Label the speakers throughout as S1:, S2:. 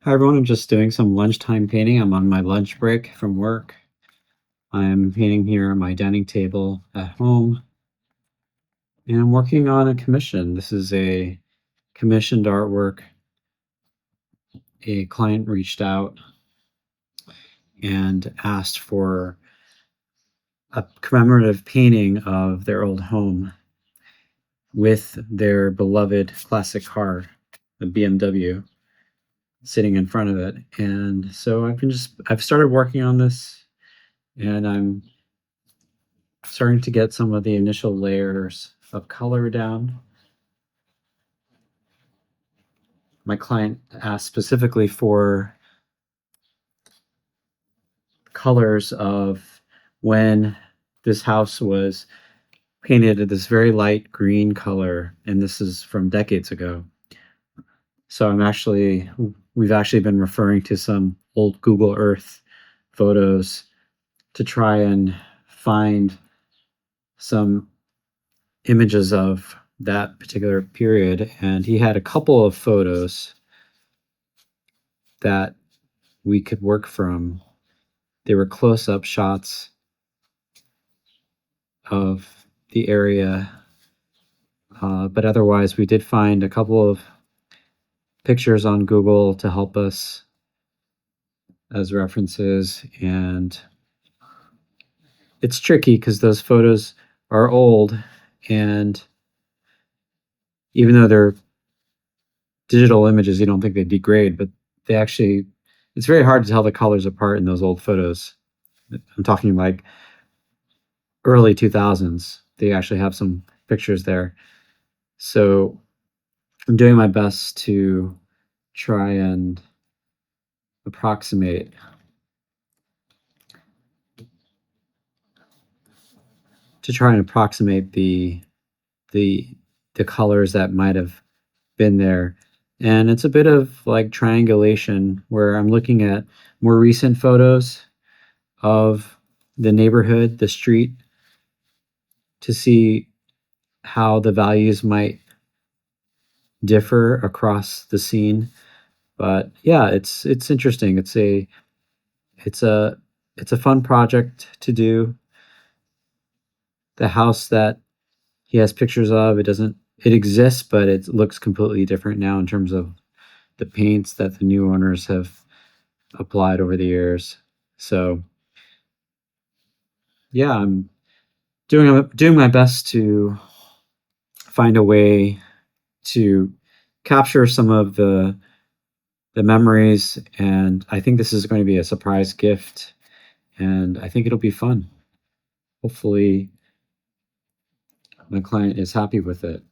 S1: Hi everyone, I'm just doing some lunchtime painting. I'm on my lunch break from work. I'm painting here on my dining table at home, and I'm working on a commission. This is a commissioned artwork. A client reached out and asked for a commemorative painting of their old home with their beloved classic car, the BMW, sitting in front of it. And so I've started working on this, and I'm starting to get some of the initial layers of color down. My client asked specifically for colors of when this house was painted this very light green color, and this is from decades ago. So we've actually been referring to some old Google Earth photos to try and find some images of that particular period. And he had a couple of photos that we could work from. They were close-up shots of the area, but otherwise we did find a couple of pictures on Google to help us as references. And it's tricky because those photos are old, and even though they're digital images, you don't think they degrade, but it's very hard to tell the colors apart in those old photos. I'm talking like early 2000s. They actually have some pictures there. So I'm doing my best to try and approximate the the the colors that might have been there. And it's a bit of like triangulation where I'm looking at more recent photos of the neighborhood, the street, to see how the values might differ across the scene. But yeah, it's interesting. It's a it's a fun project to do. The house that he has pictures of, it exists, but it looks completely different now in terms of the paints that the new owners have applied over the years. So yeah, I'm doing my best to find a way to capture some of the memories, and I think this is going to be a surprise gift, and I think it'll be fun. Hopefully my client is happy with it.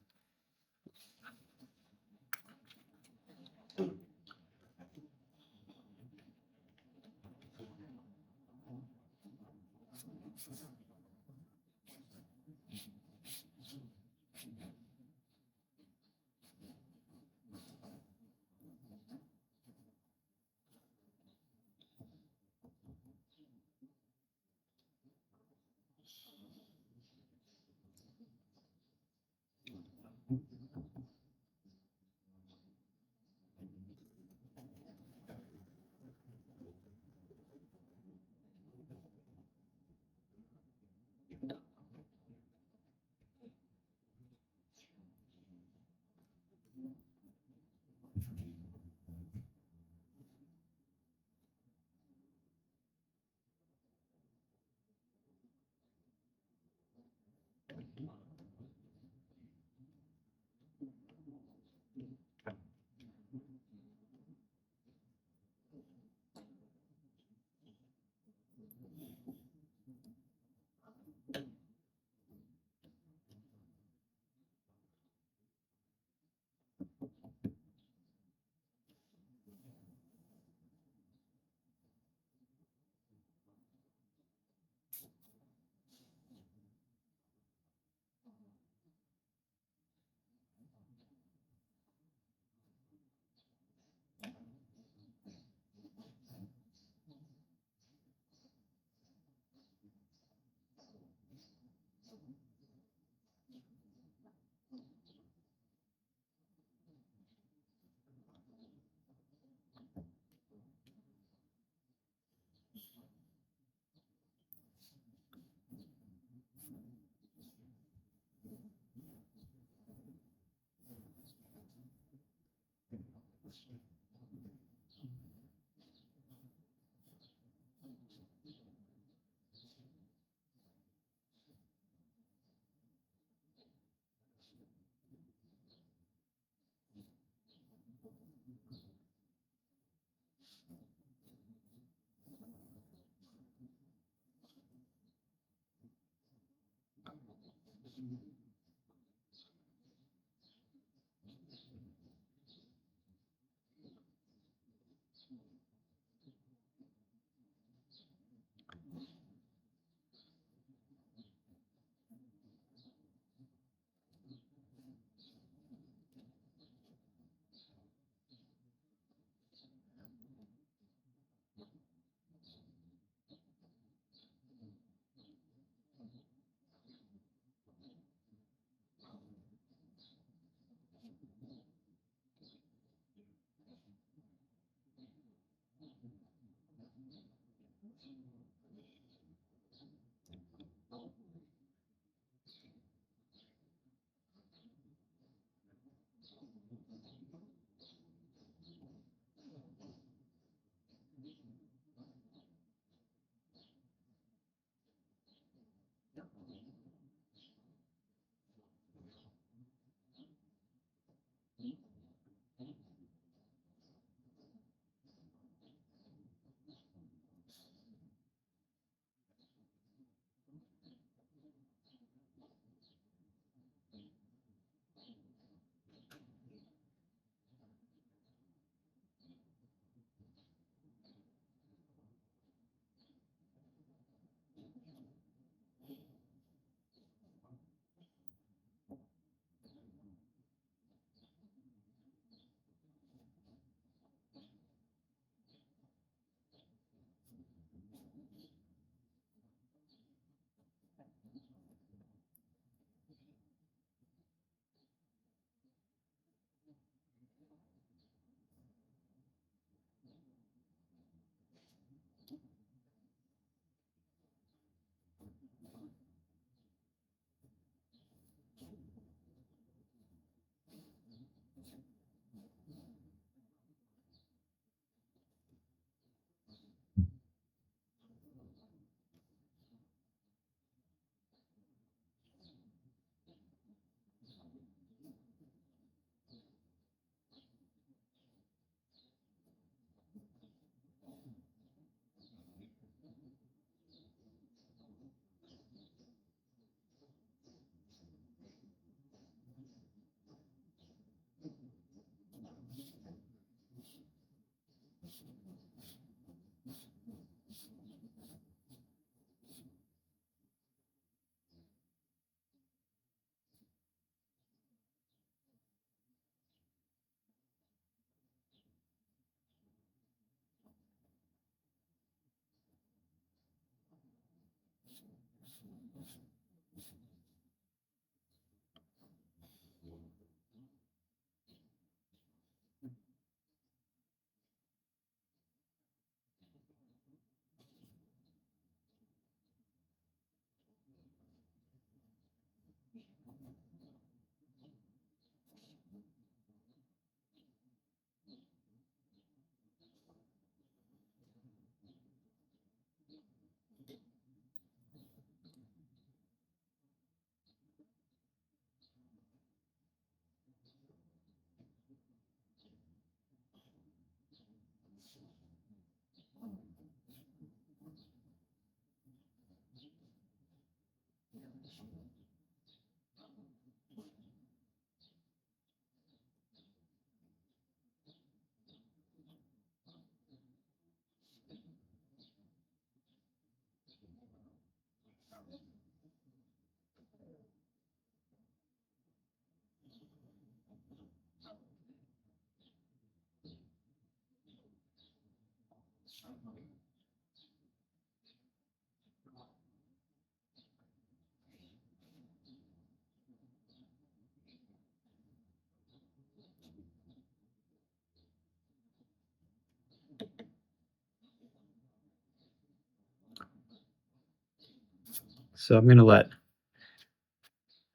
S1: So I'm going to let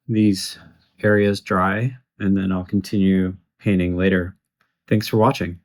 S1: these areas dry and then I'll continue painting later. Thanks for watching.